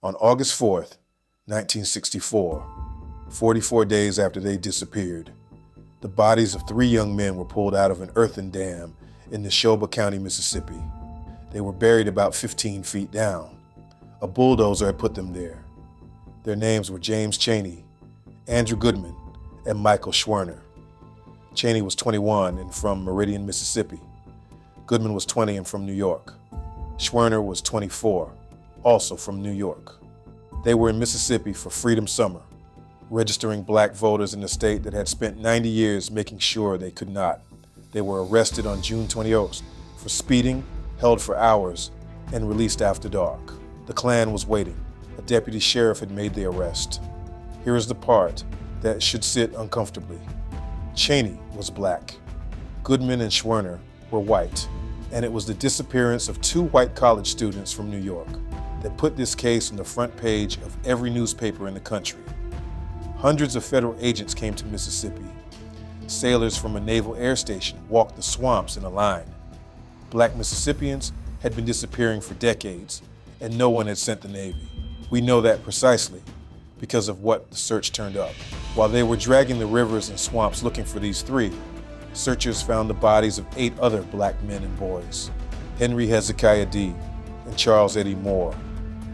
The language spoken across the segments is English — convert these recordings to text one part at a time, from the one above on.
On August 4th, 1964, 44 days after they disappeared, the bodies of 3 young men were pulled out of an earthen dam in Neshoba County, Mississippi. They were buried about 15 feet down. A bulldozer had put them there. Their names were James Chaney, Andrew Goodman, and Michael Schwerner. Chaney was 21 and from Meridian, Mississippi. Goodman was 20 and from New York. Schwerner was 24, also from New York. They were in Mississippi for Freedom Summer, registering black voters in a state that had spent 90 years making sure they could not. They were arrested on June 28th for speeding, held for hours, and released after dark. The Klan was waiting. A deputy sheriff had made the arrest. Here is the part that should sit uncomfortably. Chaney was black. Goodman and Schwerner were white, and it was the disappearance of 2 white college students from New York that put this case on the front page of every newspaper in the country. Hundreds of federal agents came to Mississippi. Sailors from a naval air station walked the swamps in a line. Black Mississippians had been disappearing for decades, and no one had sent the Navy. We know that precisely because of what the search turned up. While they were dragging the rivers and swamps looking for these 3, searchers found the bodies of 8 other black men and boys. Henry Hezekiah D. and Charles Eddie Moore,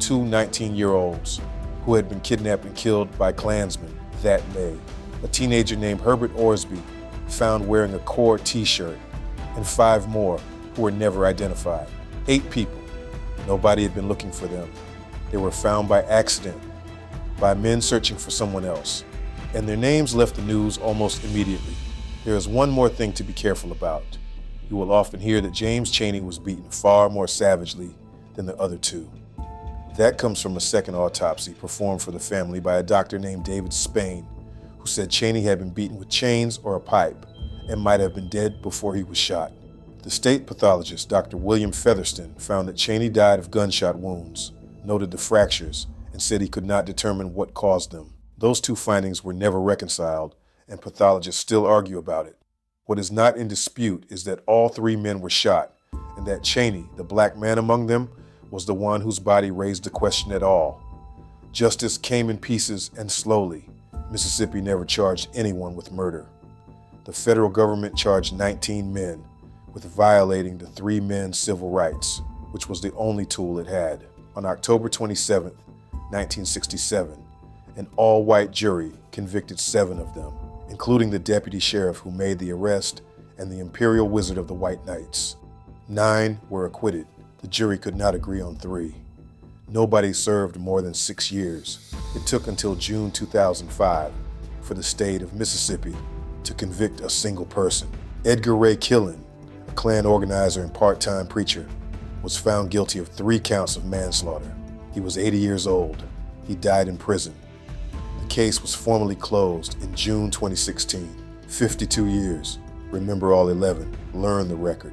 2 19-year-olds who had been kidnapped and killed by Klansmen that May. A teenager named Herbert Orsby found wearing a Corps t-shirt, and 5 more who were never identified. 8 people. Nobody had been looking for them. They were found by accident, by men searching for someone else, and their names left the news almost immediately. There is one more thing to be careful about. You will often hear that James Chaney was beaten far more savagely than the other 2. That comes from a second autopsy performed for the family by a doctor named David Spain, who said Chaney had been beaten with chains or a pipe and might have been dead before he was shot. The state pathologist, Dr. William Featherston, found that Chaney died of gunshot wounds, noted the fractures, and said he could not determine what caused them. Those 2 findings were never reconciled, and pathologists still argue about it. What is not in dispute is that all 3 men were shot, and that Chaney, the black man among them, was the one whose body raised the question at all. Justice came in pieces and slowly. Mississippi never charged anyone with murder. The federal government charged 19 men with violating the 3 men's civil rights, which was the only tool it had. On October 27, 1967, an all-white jury convicted 7 of them, including the deputy sheriff who made the arrest and the imperial wizard of the White Knights. 9 were acquitted. The jury could not agree on 3. Nobody served more than 6 years. It took until June 2005 for the state of Mississippi to convict a single person. Edgar Ray Killen, a Klan organizer and part-time preacher, was found guilty of 3 counts of manslaughter. He was 80 years old. He died in prison. The case was formally closed in June 2016. 52 years. Remember all 11. Learn the record.